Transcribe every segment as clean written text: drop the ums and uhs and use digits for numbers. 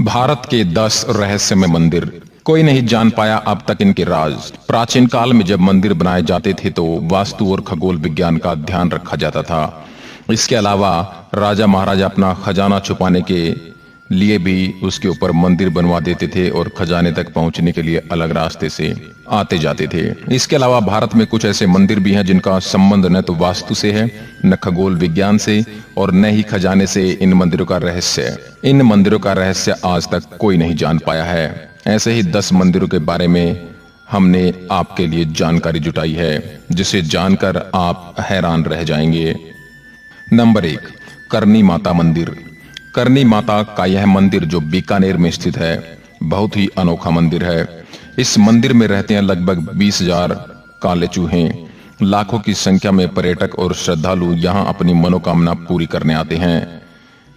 भारत के 10 रहस्यमय मंदिर। कोई नहीं जान पाया अब तक इनके राज। प्राचीन काल में जब मंदिर बनाए जाते थे तो वास्तु और खगोल विज्ञान का ध्यान रखा जाता था। इसके अलावा राजा महाराजा अपना खजाना छुपाने के लिए भी उसके ऊपर मंदिर बनवा देते थे और खजाने तक पहुंचने के लिए अलग रास्ते से आते जाते थे। इसके अलावा भारत में कुछ ऐसे मंदिर भी हैं जिनका संबंध न तो वास्तु से है, न खगोल विज्ञान से और न ही खजाने से। इन मंदिरों का रहस्य आज तक कोई नहीं जान पाया है। ऐसे ही 10 मंदिरों के बारे में हमने आपके लिए जानकारी जुटाई है, जिसे जानकर आप हैरान रह जाएंगे। नंबर 1, करनी माता मंदिर। करनी माता का यह मंदिर जो बीकानेर में स्थित है, बहुत ही अनोखा मंदिर है। इस मंदिर में रहते हैं लगभग 20,000 काले चूहे। लाखों की संख्या में पर्यटक और श्रद्धालु यहाँ अपनी मनोकामना पूरी करने आते हैं।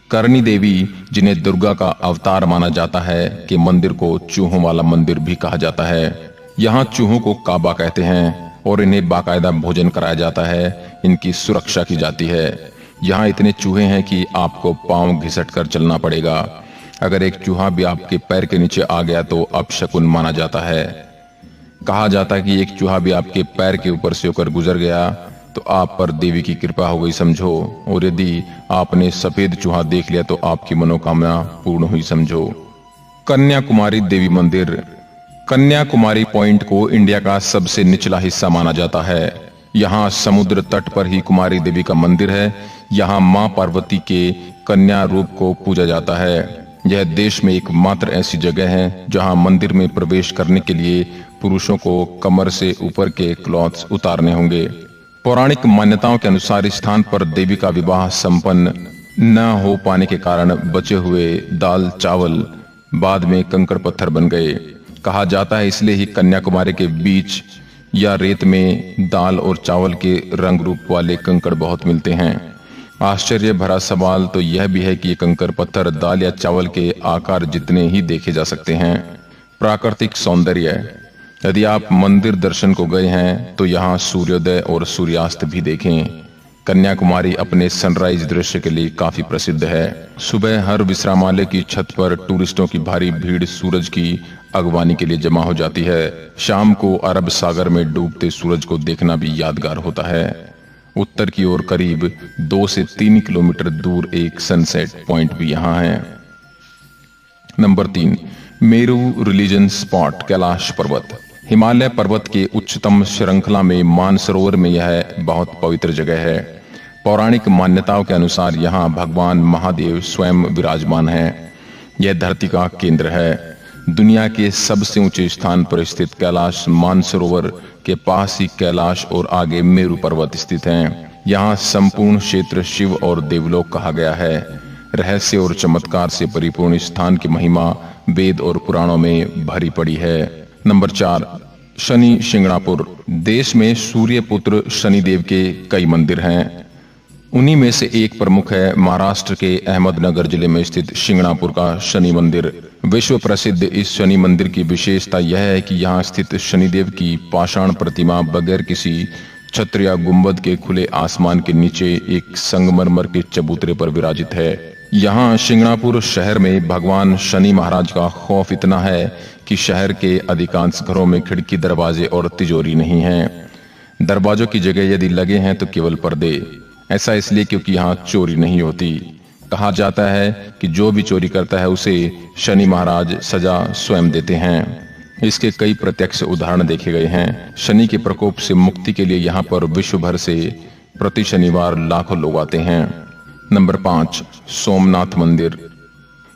करनी देवी, जिन्हें दुर्गा का अवतार माना जाता है, के मंदिर को चूहों वाला मंदिर भी कहा जाता है। यहाँ चूहों को काबा कहते हैं और इन्हें बाकायदा भोजन कराया जाता है। इनकी सुरक्षा की जाती है। यहाँ इतने चूहे हैं कि आपको पांव घिसट कर चलना पड़ेगा। अगर एक चूहा भी आपके पैर के नीचे आ गया तो अपशकुन माना जाता है। कहा जाता है कि एक चूहा भी आपके पैर के ऊपर से होकर गुजर गया तो आप पर देवी की कृपा हो गई समझो, और यदि आपने सफेद चूहा देख लिया तो आपकी मनोकामना पूर्ण हुई समझो। कन्याकुमारी देवी मंदिर। कन्याकुमारी पॉइंट को इंडिया का सबसे निचला हिस्सा माना जाता है। यहाँ समुद्र तट पर ही कुमारी देवी का मंदिर है। यहाँ मां पार्वती के कन्या रूप को पूजा जाता है। यह देश में एकमात्र ऐसी जगह है जहाँ मंदिर में प्रवेश करने के लिए पुरुषों को कमर से ऊपर के क्लॉथ्स उतारने होंगे। पौराणिक मान्यताओं के अनुसार इस स्थान पर देवी का विवाह संपन्न न हो पाने के कारण बचे हुए दाल चावल बाद में कंकड़ पत्थर बन गए। कहा जाता है इसलिए ही कन्याकुमारी के बीच या रेत में दाल और चावल के रंग रूप वाले कंकड़ बहुत मिलते हैं। आश्चर्य भरा सवाल तो यह भी है कि ये कंकड़ पत्थर दाल या चावल के आकार जितने ही देखे जा सकते हैं। प्राकृतिक सौंदर्य। यदि आप मंदिर दर्शन को गए हैं तो यहाँ सूर्योदय और सूर्यास्त भी देखें। कन्याकुमारी अपने सनराइज दृश्य के लिए काफी प्रसिद्ध है। सुबह हर विश्रामालय की छत पर टूरिस्टों की भारी भीड़ सूरज की अगवानी के लिए जमा हो जाती है। शाम को अरब सागर में डूबते सूरज को देखना भी यादगार होता है। उत्तर की ओर करीब 2 से 3 किलोमीटर दूर एक सनसेट पॉइंट भी यहाँ है। Number 3, Meru religion spot Kailash पर्वत। हिमालय पर्वत के उच्चतम श्रृंखला में मानसरोवर में यह बहुत पवित्र जगह है। पौराणिक मान्यताओं के अनुसार यहाँ भगवान महादेव स्वयं विराजमान हैं। यह धरती का केंद्र है। दुनिया के सबसे ऊंचे स्थान पर स्थित कैलाश मानसरोवर के पास ही कैलाश और आगे मेरू पर्वत स्थित हैं। यहाँ संपूर्ण क्षेत्र शिव और देवलोक कहा गया है। रहस्य और चमत्कार से परिपूर्ण स्थान की महिमा वेद और पुराणों में भरी पड़ी है। नंबर 4, शनि शिंगणापुर। देश में सूर्य पुत्र शनिदेव के कई मंदिर हैं। उन्हीं में से एक प्रमुख है महाराष्ट्र के अहमदनगर जिले में स्थित शिंगणापुर का शनि मंदिर। विश्व प्रसिद्ध इस शनि मंदिर की विशेषता यह है कि यहाँ स्थित शनिदेव की पाषाण प्रतिमा बगैर किसी छत्र या गुंबद के खुले आसमान के नीचे एक संगमरमर के चबूतरे पर विराजित है। यहाँ शिंगणापुर शहर में भगवान शनि महाराज का खौफ इतना है कि शहर के अधिकांश घरों में खिड़की, दरवाजे और तिजोरी नहीं हैं। दरवाजों की जगह यदि लगे हैं तो केवल पर्दे। ऐसा इसलिए क्योंकि यहाँ चोरी नहीं होती। कहा जाता है कि जो भी चोरी करता है उसे शनि महाराज सजा स्वयं देते हैं। इसके कई प्रत्यक्ष उदाहरण देखे गए हैं। शनि के प्रकोप से मुक्ति के लिए यहाँ पर विश्व भर से प्रति शनिवार लाखों लोग आते हैं। नंबर 5, सोमनाथ मंदिर।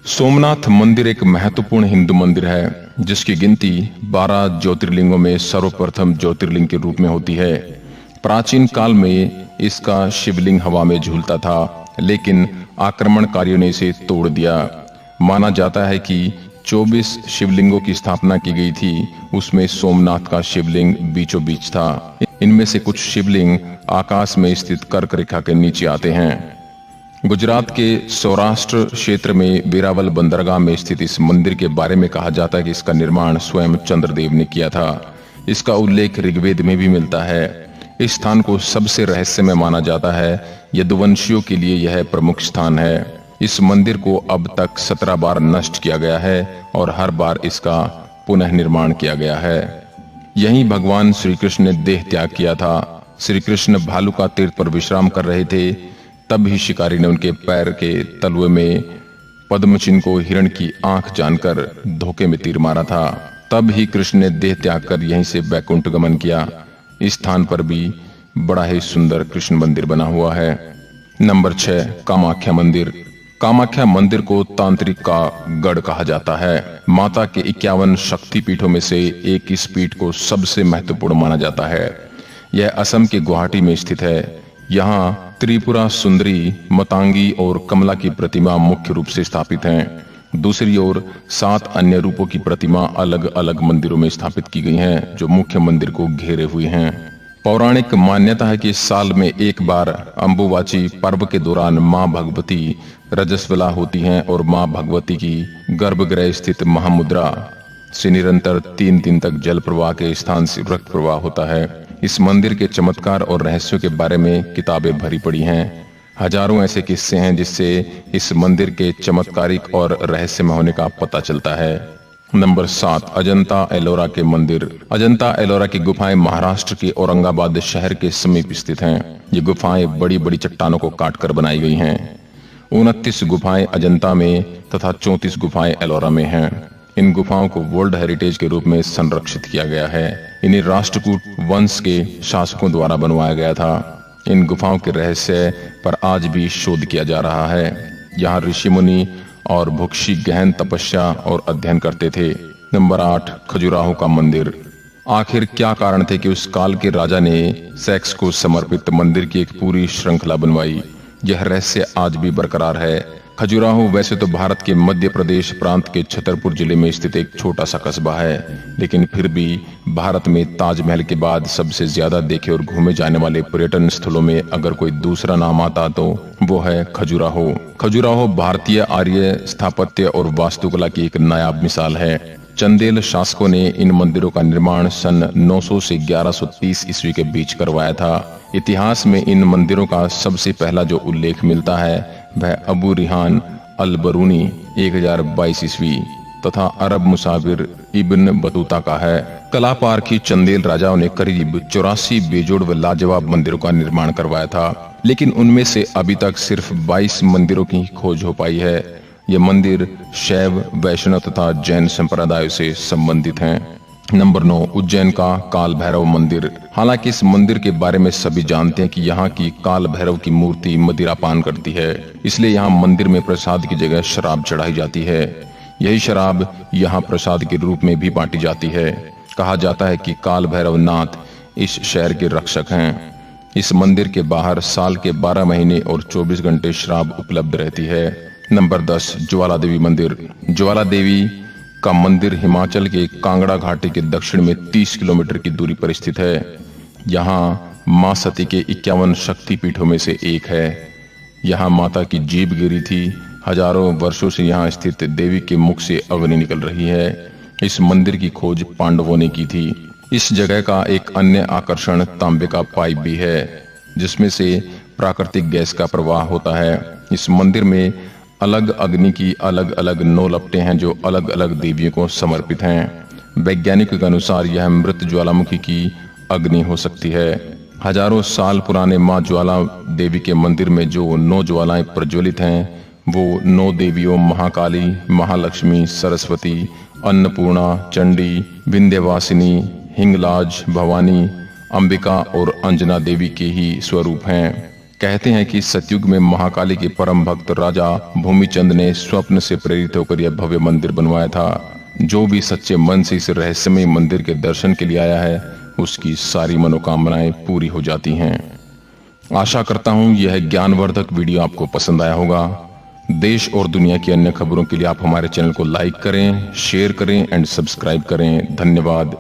सोमनाथ मंदिर एक महत्वपूर्ण हिंदू मंदिर है जिसकी गिनती 12 ज्योतिर्लिंगों में सर्वप्रथम ज्योतिर्लिंग के रूप में होती है। प्राचीन काल में इसका शिवलिंग हवा में झूलता था, लेकिन आक्रमणकारियों ने इसे तोड़ दिया। माना जाता है कि 24 शिवलिंगों की स्थापना की गई थी। उसमें सोमनाथ का शिवलिंग बीचों बीच था। इनमें से कुछ शिवलिंग आकाश में स्थित कर्क रेखा के नीचे आते हैं। गुजरात के सौराष्ट्र क्षेत्र में वेरावल बंदरगाह में स्थित इस मंदिर के बारे में कहा जाता है कि इसका निर्माण स्वयं चंद्रदेव ने किया था। इसका उल्लेख ऋग्वेद में भी मिलता है। इस स्थान को सबसे रहस्यमय माना जाता है। यदुवंशियों के लिए यह प्रमुख स्थान है। इस मंदिर को अब तक 17 बार नष्ट किया गया है और हर बार इसका पुनः निर्माण किया गया है। यहीं भगवान श्री कृष्ण ने देह त्याग किया था। श्री कृष्ण भालू का तीर्थ पर विश्राम कर रहे थे, तब ही शिकारी ने उनके पैर के तलवे में पद्म चिन्ह को हिरण की आंख जानकर धोखे में तीर मारा था। तब ही कृष्ण ने देह त्याग कर यहीं से बैकुंठ गमन किया। इस स्थान पर भी बड़ा ही सुंदर कृष्ण मंदिर बना हुआ है। नंबर 6, कामाख्या मंदिर। कामाख्या मंदिर को तांत्रिक का गढ़ कहा जाता है। माता के 51 शक्ति पीठों में से एक इस पीठ को सबसे महत्वपूर्ण माना जाता है। यह असम के गुवाहाटी में स्थित है। यहाँ त्रिपुरा सुंदरी, मतंगी और कमला की प्रतिमा मुख्य रूप से स्थापित हैं। दूसरी ओर 7 अन्य रूपों की प्रतिमा अलग अलग मंदिरों में स्थापित की गई हैं, जो मुख्य मंदिर को घेरे हुए हैं। पौराणिक मान्यता है कि साल में एक बार अम्बुवाची पर्व के दौरान मां भगवती रजस्वला होती हैं और मां भगवती की गर्भगृह स्थित महामुद्रा से निरंतर 3 दिन तक जल प्रवाह के स्थान से रक्त प्रवाह होता है। इस मंदिर के चमत्कार और रहस्यों के बारे में किताबें भरी पड़ी हैं। हजारों ऐसे किस्से हैं जिससे इस मंदिर के चमत्कारिक और रहस्यमय होने का पता चलता है। नंबर 7, अजंता एलोरा के मंदिर। अजंता एलोरा की गुफाएं महाराष्ट्र के औरंगाबाद शहर के समीप स्थित हैं। ये गुफाएं बड़ी बड़ी चट्टानों को काटकर बनाई गई हैं। 29 गुफाएं अजंता में तथा 34 गुफाएं एलोरा में हैं। इन गुफाओं को वर्ल्ड हेरिटेज के रूप में संरक्षित किया गया है। इन्हें राष्ट्रकूट वंश के शासकों द्वारा बनवाया गया था। इन गुफाओं के रहस्य पर आज भी शोध किया जा रहा है। यहाँ ऋषि मुनि और भुक्षी गहन तपस्या और अध्ययन करते थे। नंबर 8, खजुराहो का मंदिर। आखिर क्या कारण थे कि उस काल के राजा ने सेक्स को समर्पित मंदिर की एक पूरी श्रृंखला बनवाई? यह रहस्य आज भी बरकरार है। खजुराहो वैसे तो भारत के मध्य प्रदेश प्रांत के छतरपुर जिले में स्थित एक छोटा सा कस्बा है, लेकिन फिर भी भारत में ताजमहल के बाद सबसे ज्यादा देखे और घूमे जाने वाले पर्यटन स्थलों में अगर कोई दूसरा नाम आता तो वो है खजुराहो। खजुराहो भारतीय आर्य स्थापत्य और वास्तुकला की एक नायाब मिसाल है। चंदेल शासकों ने इन मंदिरों का निर्माण सन 900 से 1130 ईस्वी के बीच करवाया था। इतिहास में इन मंदिरों का सबसे पहला जो उल्लेख मिलता है वह अबू रिहान अल बरूनी 1022 ईस्वी तथा अरब मुसाफिर इब्न बतूता का है। कला पारखी चंदेल राजाओं ने करीब 84 बेजोड़ व लाजवाब मंदिरों का निर्माण करवाया था, लेकिन उनमें से अभी तक सिर्फ 22 मंदिरों की खोज हो पाई है। ये मंदिर शैव, वैष्णव तथा जैन संप्रदायों से संबंधित हैं। नंबर 9, उज्जैन का काल भैरव मंदिर। हालांकि इस मंदिर के बारे में सभी जानते हैं कि यहाँ की काल भैरव की मूर्ति मदिरा पान करती है, इसलिए यहाँ मंदिर में प्रसाद की जगह शराब चढ़ाई जाती है। यही शराब यहाँ प्रसाद के रूप में भी बांटी जाती है। कहा जाता है कि काल भैरव नाथ इस शहर के रक्षक हैं। इस मंदिर के बाहर साल के 12 महीने और 24 घंटे शराब उपलब्ध रहती है। नंबर 10, ज्वाला देवी मंदिर। ज्वाला देवी का मंदिर हिमाचल के कांगड़ा घाटी के दक्षिण में 30 किलोमीटर की दूरी पर स्थित है। यहाँ मां सती के 51 शक्ति पीठों में से एक है। यहाँ माता की जीभ गिरी थी। हजारों वर्षों से यहाँ स्थित देवी के मुख से अग्नि निकल रही है। इस मंदिर की खोज पांडवों ने की थी। इस जगह का एक अन्य आकर्षण तांबे का पाइप भी है, जिसमें से प्राकृतिक गैस का प्रवाह होता है। इस मंदिर में अलग अग्नि की अलग अलग 9 लपटें हैं जो अलग अलग देवियों को समर्पित हैं। वैज्ञानिकों के अनुसार यह मृत ज्वालामुखी की अग्नि हो सकती है। हजारों साल पुराने मां ज्वाला देवी के मंदिर में जो 9 ज्वालाएं प्रज्वलित हैं, वो 9 देवियों महाकाली, महालक्ष्मी, सरस्वती, अन्नपूर्णा, चंडी, विंध्यवासिनी, हिंगलाज, भवानी, अंबिका और अंजना देवी के ही स्वरूप हैं। कहते हैं कि सतयुग में महाकाली के परम भक्त राजा भूमिचंद ने स्वप्न से प्रेरित होकर यह भव्य मंदिर बनवाया था। जो भी सच्चे मन से इस रहस्यमय मंदिर के दर्शन के लिए आया है, उसकी सारी मनोकामनाएं पूरी हो जाती हैं। आशा करता हूं यह ज्ञानवर्धक वीडियो आपको पसंद आया होगा। देश और दुनिया की अन्य खबरों के लिए आप हमारे चैनल को लाइक करें, शेयर करें एंड सब्सक्राइब करें। धन्यवाद।